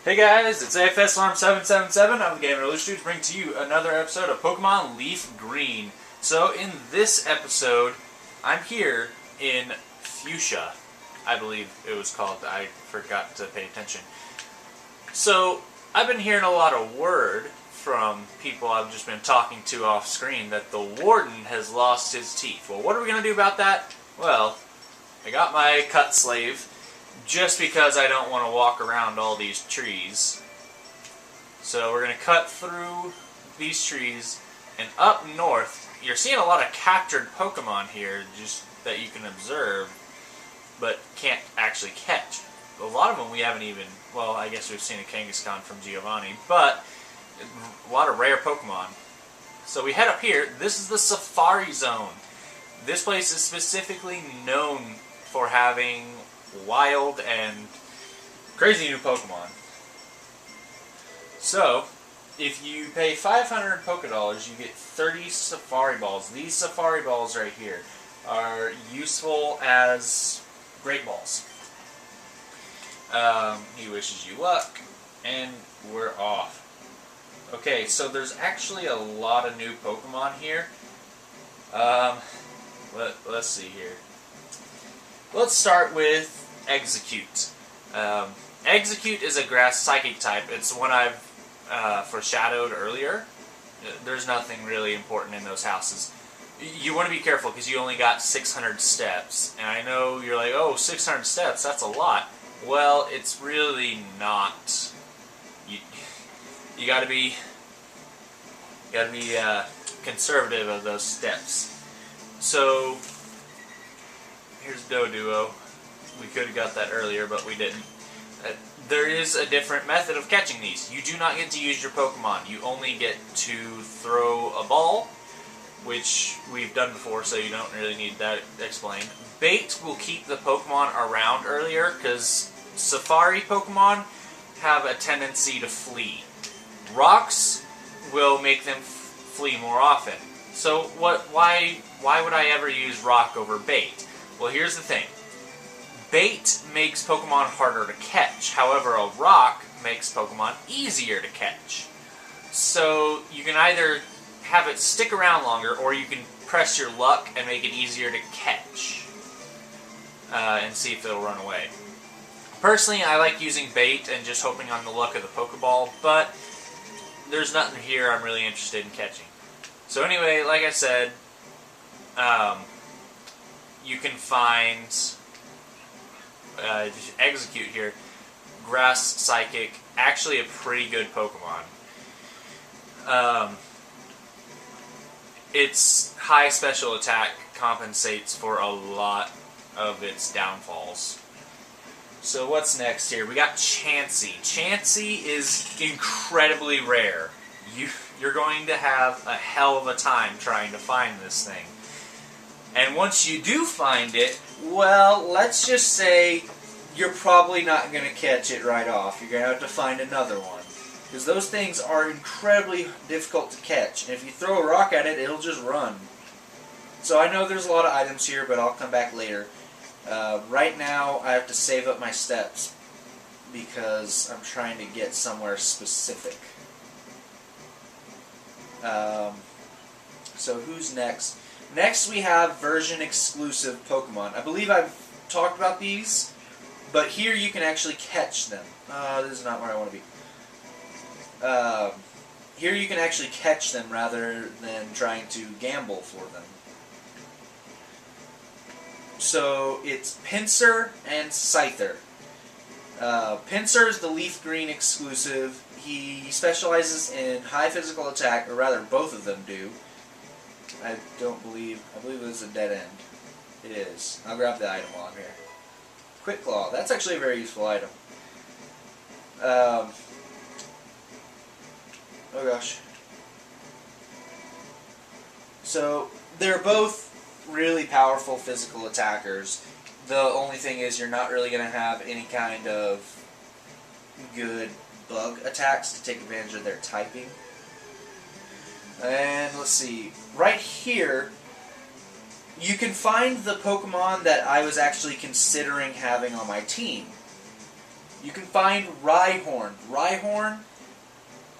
Hey guys, it's AFS Alarm 777 of the Game Illustrator to bring to you another episode of Pokemon Leaf Green. So in this episode, I'm here in Fuchsia, I believe it was called. I forgot to pay attention. So I've been hearing a lot of word from people I've just been talking to off screen that the Warden has lost his teeth. Well, what are we going to do about that? Well, I got my cut slave just because I don't want to walk around all these trees. So we're going to cut through these trees, and up north, you're seeing a lot of captured Pokemon here just that you can observe, but can't actually catch. A lot of them we haven't even, well, I guess we've seen a Kangaskhan from Giovanni, but a lot of rare Pokemon. So we head up here. This is the Safari Zone. This place is specifically known for having wild and crazy new Pokemon. So, if you pay 500 Pokédollars, you get 30 Safari Balls. These Safari Balls right here are useful as Great Balls. He wishes you luck, and we're off. Okay, so there's actually a lot of new Pokemon here. Let's see here. Let's start with Execute. Execute is a grass psychic type. It's one I've foreshadowed earlier. There's nothing really important in those houses. You want to be careful because you only got 600 steps. And I know you're like, oh, 600 steps, that's a lot. Well, it's really not. You gotta be conservative of those steps. So here's Doduo. We could have got that earlier, but we didn't. There is a different method of catching these. You do not get to use your Pokemon. You only get to throw a ball, which we've done before, so you don't really need that explained. Bait will keep the Pokemon around earlier, because Safari Pokemon have a tendency to flee. Rocks will make them flee more often. So why would I ever use Rock over Bait? Well, here's the thing. Bait makes Pokemon harder to catch. However, a rock makes Pokemon easier to catch. So you can either have it stick around longer, or you can press your luck and make it easier to catch. And see if it'll run away. Personally, I like using Bait and just hoping on the luck of the Pokeball, but there's nothing here I'm really interested in catching. So anyway, like I said, you can find Execute here. Grass Psychic, actually a pretty good Pokemon. Its high special attack compensates for a lot of its downfalls. So what's next here? We got Chansey. Chansey is incredibly rare. You're going to have a hell of a time trying to find this thing. And once you do find it, well, let's just say you're probably not going to catch it right off. You're going to have to find another one. Because those things are incredibly difficult to catch. And if you throw a rock at it, it'll just run. So I know there's a lot of items here, but I'll come back later. Right now, I have to save up my steps because I'm trying to get somewhere specific. So who's next? Next we have version exclusive Pokemon. I believe I've talked about these, but here you can actually catch them. This is not where I want to be. Here you can actually catch them rather than trying to gamble for them. So it's Pinsir and Scyther. Pinsir is the Leaf Green exclusive. He specializes in high physical attack, or rather both of them do. I believe this is a dead end. It is. I'll grab the item while I'm here. Quick Claw. That's actually a very useful item. Oh gosh. So they're both really powerful physical attackers. The only thing is you're not really going to have any kind of good bug attacks to take advantage of their typing. And let's see, right here you can find the Pokemon that I was actually considering having on my team. you can find Rhyhorn. Rhyhorn,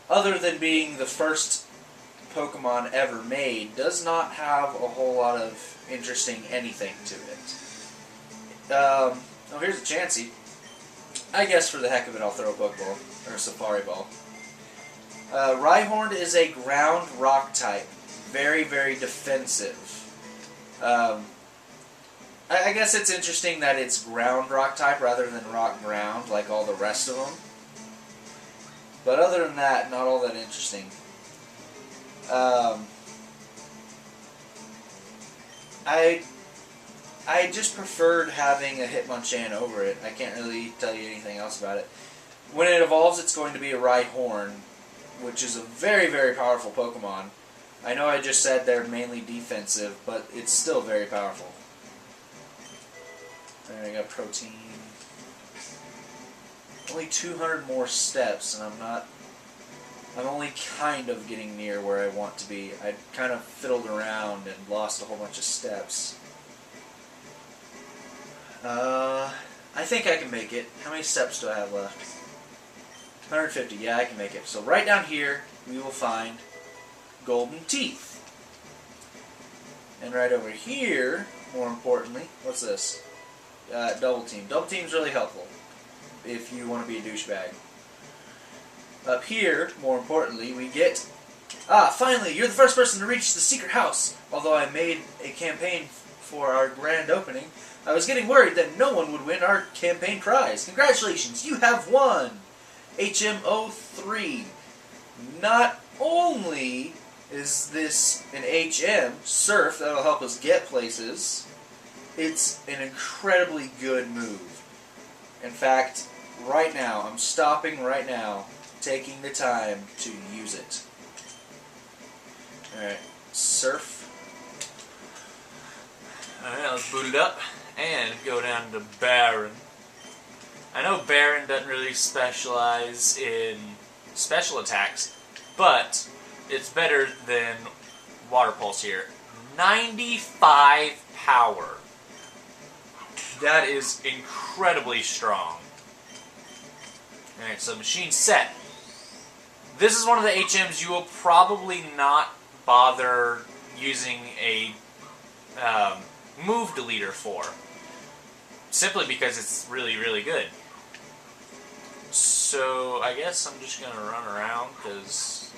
other than being the first Pokemon ever made, does not have a whole lot of interesting anything to it. Oh, here's a Chansey. I guess for the heck of it, I'll throw a Pokeball, or a Safari Ball. Rhyhorn is a ground rock type. Very, very defensive. I guess it's interesting that it's ground rock type rather than rock ground like all the rest of them. But other than that, not all that interesting. I just preferred having a Hitmonchan over it. I can't really tell you anything else about it. When it evolves, it's going to be a Rhyhorn, which is a very, very powerful Pokemon. I know I just said they're mainly defensive, but it's still very powerful. There we go, Protein. Only 200 more steps, and I'm only kind of getting near where I want to be. I kind of fiddled around and lost a whole bunch of steps. I think I can make it. How many steps do I have left? 150, yeah, I can make it. So right down here, we will find Golden Teeth. And right over here, more importantly, what's this? Double Team. Double Team's really helpful if you want to be a douchebag. Up here, more importantly, we get... finally, you're the first person to reach the secret house. Although I made a campaign for our grand opening, I was getting worried that no one would win our campaign prize. Congratulations, you have won! HM03. Not only is this an HM, Surf, that'll help us get places, it's an incredibly good move. In fact, right now, I'm stopping right now, taking the time to use it. Alright, Surf. Alright, let's boot it up and go down to Baron. I know Baron doesn't really specialize in special attacks, but it's better than Water Pulse here. 95 power. That is incredibly strong. Alright, so machine set. This is one of the HMs you will probably not bother using a move deleter for. Simply because it's really, really good. So, I guess I'm just going to run around because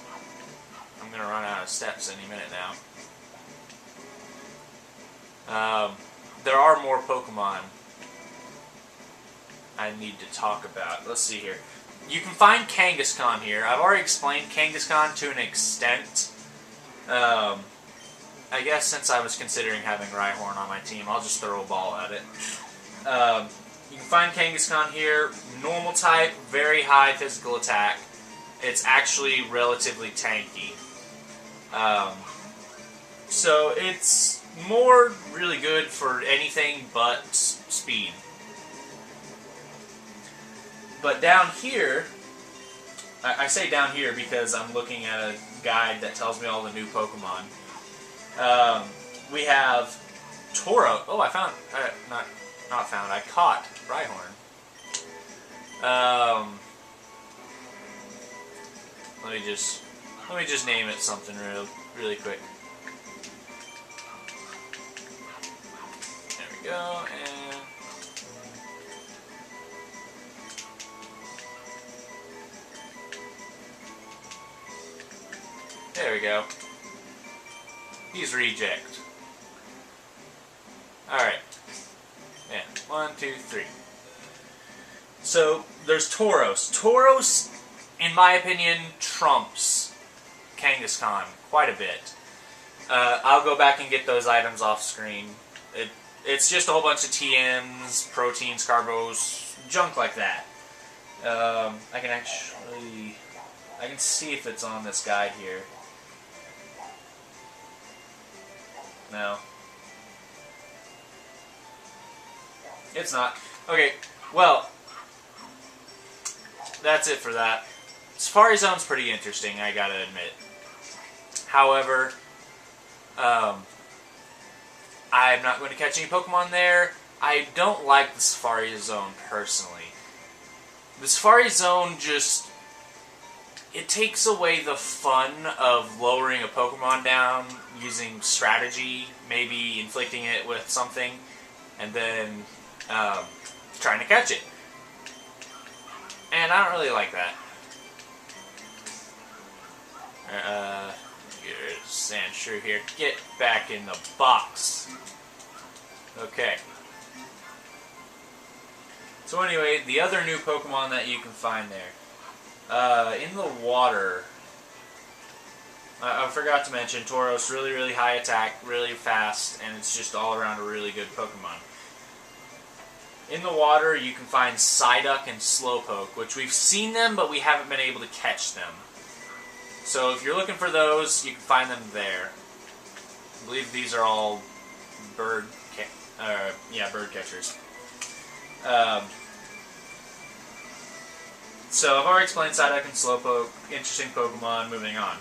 I'm going to run out of steps any minute now. There are more Pokemon I need to talk about. Let's see here. You can find Kangaskhan here. I've already explained Kangaskhan to an extent. I guess since I was considering having Rhyhorn on my team, I'll just throw a ball at it. You can find Kangaskhan here. Normal type, very high physical attack. It's actually relatively tanky. So it's more really good for anything but speed. But down here, I say down here because I'm looking at a guide that tells me all the new Pokemon. We have Toro. Oh, I found, not found, I caught Rhyhorn. Let me just name it something really quick. There we go, and there we go. He's reject. Alright. Yeah. 1, 2, 3. So, there's Tauros. Tauros, in my opinion, trumps Kangaskhan quite a bit. I'll go back and get those items off screen. It's just a whole bunch of TMs, proteins, carbos, junk like that. I can see if it's on this guide here. No. It's not. Okay, well, that's it for that. Safari Zone's pretty interesting, I gotta admit. However, I'm not going to catch any Pokemon there. I don't like the Safari Zone personally. The Safari Zone just... it takes away the fun of lowering a Pokemon down using strategy, maybe inflicting it with something, and then trying to catch it. And I don't really like that. Here's Sandshrew here. Get back in the box. Okay. So anyway, the other new Pokemon that you can find there. In the water, I forgot to mention, Tauros, really high attack, really fast, and it's just all around a really good Pokemon. In the water, you can find Psyduck and Slowpoke, which we've seen them, but we haven't been able to catch them. So if you're looking for those, you can find them there. I believe these are all bird catchers. So I've already explained Psyduck and Slowpoke, interesting Pokemon, moving on.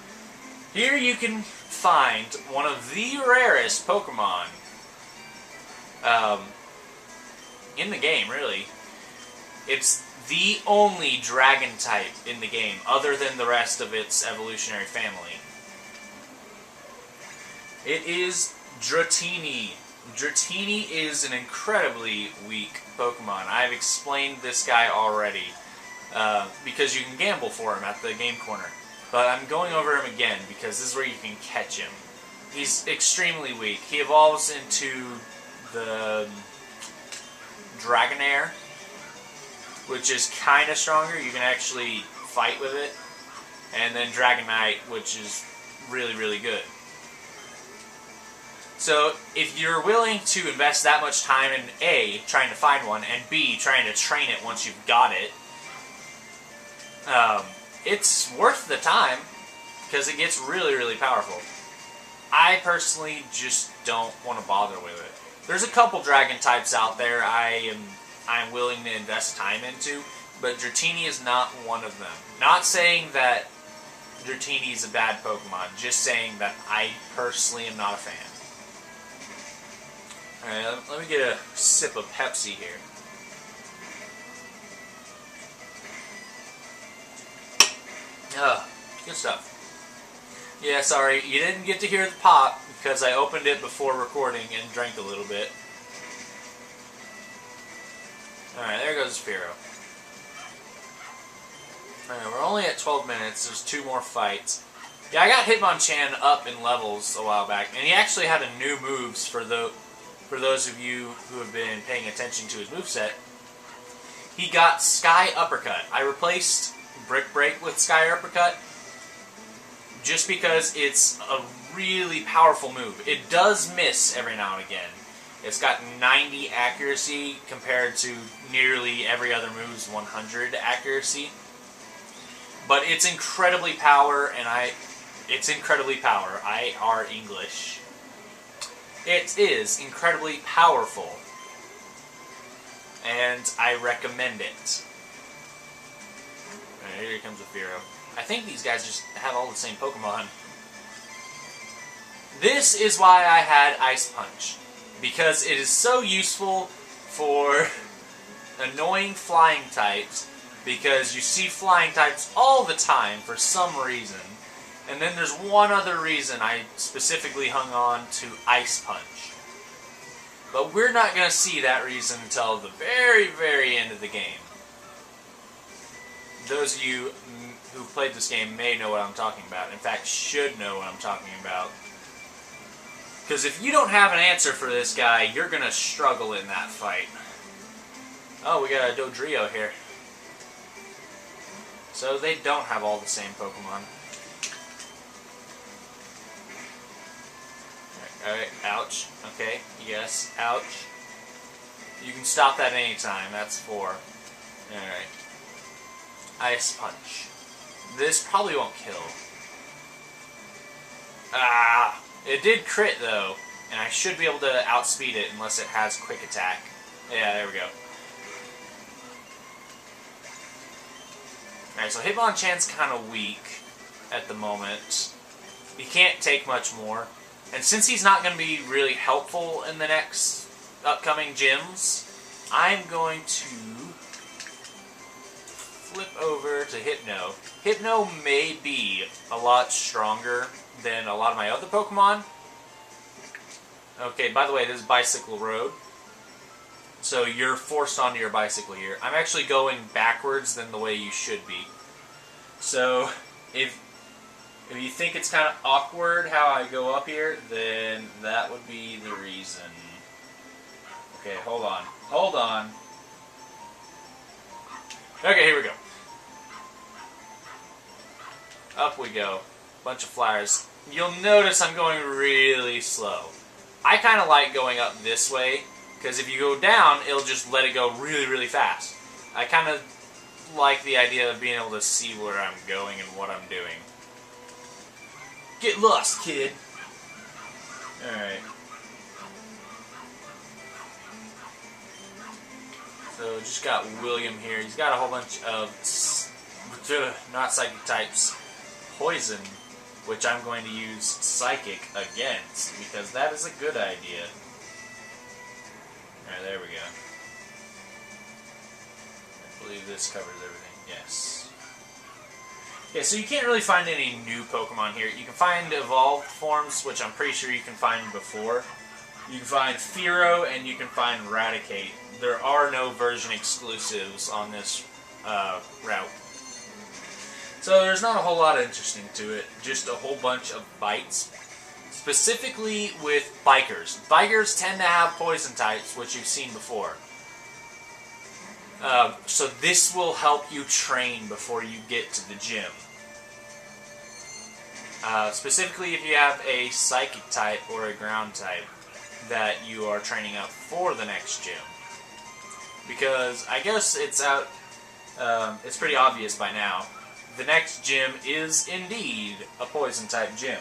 Here you can find one of the rarest Pokemon in the game, really. It's the only dragon type in the game, other than the rest of its evolutionary family. It is Dratini. Dratini is an incredibly weak Pokemon. I've explained this guy already, because you can gamble for him at the game corner. But I'm going over him again, because this is where you can catch him. He's extremely weak. He evolves into the Dragonair, which is kind of stronger. You can actually fight with it. And then Dragonite, which is really good. So, if you're willing to invest that much time in A, trying to find one, and B, trying to train it once you've got it, it's worth the time, because it gets really powerful. I personally just don't want to bother with it. There's a couple dragon types out there I'm willing to invest time into, but Dratini is not one of them. Not saying that Dratini is a bad Pokemon, just saying that I personally am not a fan. Alright, let me get a sip of Pepsi here. Good stuff. Yeah, sorry, you didn't get to hear the pop because I opened it before recording and drank a little bit. Alright, there goes Spearow. Alright, we're only at 12 minutes. There's 2 more fights. Yeah, I got Hitmonchan up in levels a while back, and he actually had a new moves for those of you who have been paying attention to his moveset. He got Sky Uppercut. I replaced Brick Break with Sky Uppercut just because it's a really powerful move. It does miss every now and again. It's got 90 accuracy compared to nearly every other move's 100 accuracy. But it's incredibly power, and it's incredibly power. I are English. It is incredibly powerful, and I recommend it. Alright, here comes a Spearow. I think these guys just have all the same Pokemon. This is why I had Ice Punch, because it is so useful for annoying flying types, because you see flying types all the time for some reason. And then there's one other reason I specifically hung on to Ice Punch. But we're not going to see that reason until the very end of the game. Those of you who've played this game may know what I'm talking about. In fact, should know what I'm talking about. Because if you don't have an answer for this guy, you're going to struggle in that fight. Oh, we got a Dodrio here. So they don't have all the same Pokemon. Alright, ouch. Okay, yes, ouch. You can stop that anytime, that's 4. Alright. Ice Punch. This probably won't kill. Ah! It did crit though, and I should be able to outspeed it unless it has quick attack. Yeah, there we go. Alright, so Hitmonchan's kind of weak at the moment. He can't take much more. And since he's not going to be really helpful in the next upcoming gyms, I'm going to flip over to Hypno. Hypno may be a lot stronger than a lot of my other Pokemon. Okay, by the way, this is Bicycle Road. So you're forced onto your bicycle here. I'm actually going backwards than the way you should be. So if you think it's kind of awkward how I go up here, then that would be the reason. Okay, hold on. Hold on. Okay, here we go. Up we go. Bunch of flyers. You'll notice I'm going really slow. I kind of like going up this way, because if you go down, it'll just let it go really, really fast. I kind of like the idea of being able to see where I'm going and what I'm doing. Get lost, kid! Alright. So, just got William here. He's got a whole bunch of, not psychic types, poison, which I'm going to use Psychic against, because that is a good idea. Alright, there we go. I believe this covers everything. Yes. Yeah, so you can't really find any new Pokemon here. You can find evolved forms, which I'm pretty sure you can find before. You can find Fearow, and you can find Raticate. There are no version exclusives on this route. So there's not a whole lot interesting to it, just a whole bunch of bites. Specifically with bikers. Bikers tend to have poison types, which you've seen before. So this will help you train before you get to the gym. Specifically if you have a psychic type or a ground type that you are training up for the next gym. Because I guess it's it's pretty obvious by now. The next gym is indeed a poison type gym.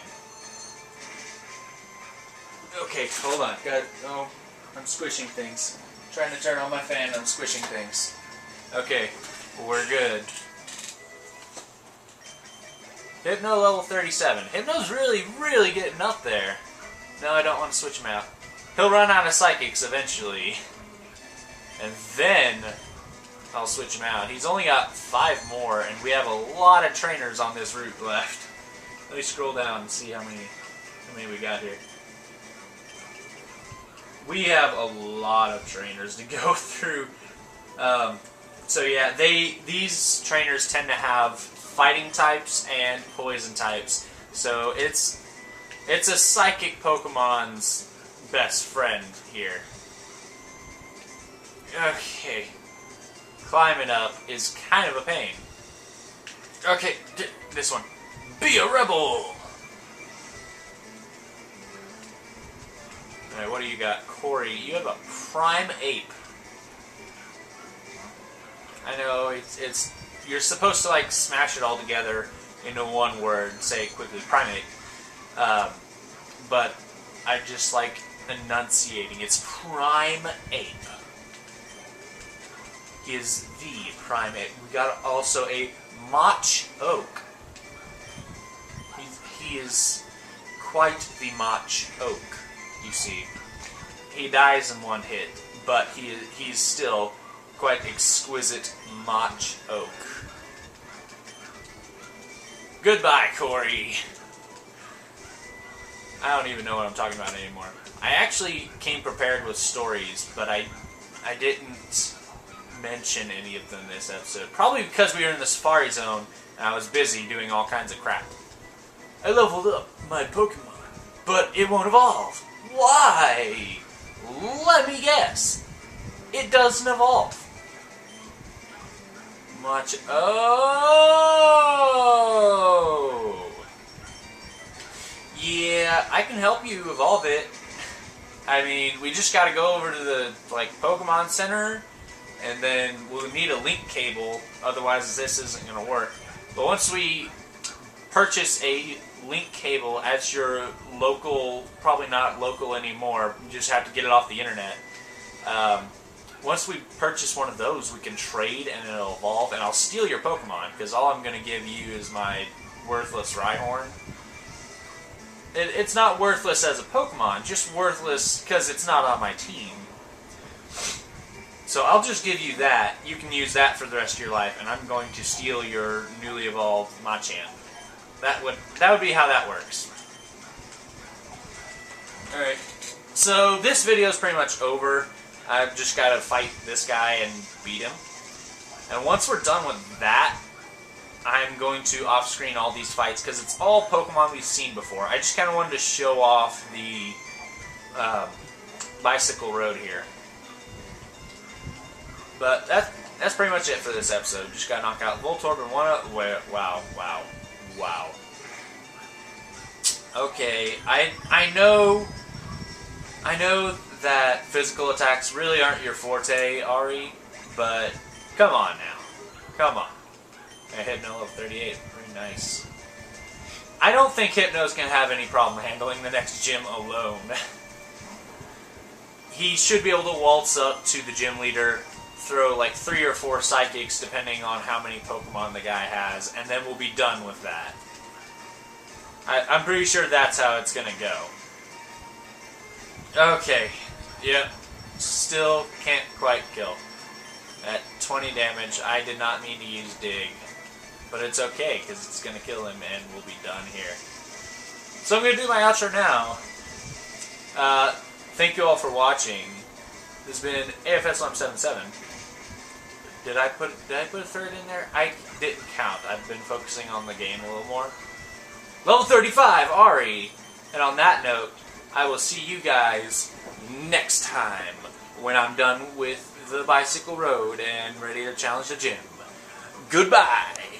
Okay, hold on. Oh, I'm squishing things. I'm trying to turn on my fan, I'm squishing things. Okay, we're good. Hypno level 37. Hypno's really, really getting up there. No, I don't want to switch him out. He'll run out of psychics eventually. And then I'll switch him out. He's only got 5 more, and we have a lot of trainers on this route left. Let me scroll down and see how many we got here. We have a lot of trainers to go through. So yeah, these trainers tend to have fighting types and poison types. So it's a psychic Pokemon's best friend here. Okay. Climbing up is kind of a pain. Okay, this one. Be a rebel! Alright, what do you got? Corey, you have a Prime Ape. I know, it's you're supposed to, like, smash it all together into one word, say it quickly, Primate. But I just like enunciating. It's Prime Ape. He is the Prime Ape. We got also a Mach Oak. He is quite the Mach Oak, you see. He dies in one hit, but he's still quite exquisite Mach Oak. Goodbye, Corey. I don't even know what I'm talking about anymore. I actually came prepared with stories, but I didn't mention any of them this episode. Probably because we were in the Safari Zone and I was busy doing all kinds of crap. I leveled up my Pokemon, but it won't evolve. Why? Let me guess. It doesn't evolve. Oh! Yeah, I can help you evolve it. I mean, we just gotta go over to the, Pokemon Center, and then we'll need a link cable, otherwise this isn't gonna work. But once we purchase a link cable at your local, probably not local anymore, you just have to get it off the internet. Once we purchase one of those, we can trade and it'll evolve, and I'll steal your Pokemon, because all I'm going to give you is my worthless Rhyhorn. It's not worthless as a Pokemon, just worthless because it's not on my team. So I'll just give you that. You can use that for the rest of your life, and I'm going to steal your newly evolved Machamp. That would be how that works. Alright, so this video is pretty much over. I've just got to fight this guy and beat him. And once we're done with that, I'm going to off-screen all these fights, because it's all Pokemon we've seen before. I just kind of wanted to show off the Bicycle Road here. But that's pretty much it for this episode. Just got to knock out Voltorb and one up. Wow. Okay, I know that physical attacks really aren't your forte, Ari, but come on now. Come on. I hit Hypno level 38. Pretty nice. I don't think Hypno's going to have any problem handling the next gym alone. He should be able to waltz up to the gym leader, throw like 3 or 4 psychics depending on how many Pokemon the guy has, and then we'll be done with that. I'm pretty sure that's how it's going to go. Okay. Yep. Still can't quite kill. At 20 damage, I did not mean to use Dig. But it's okay, because it's going to kill him and we'll be done here. So I'm going to do my outro now. Thank you all for watching. This has been AFSLM77. Did I put a third in there? I didn't count. I've been focusing on the game a little more. Level 35, Ari! And on that note, I will see you guys next time when I'm done with the Bicycle Road and ready to challenge the gym. Goodbye!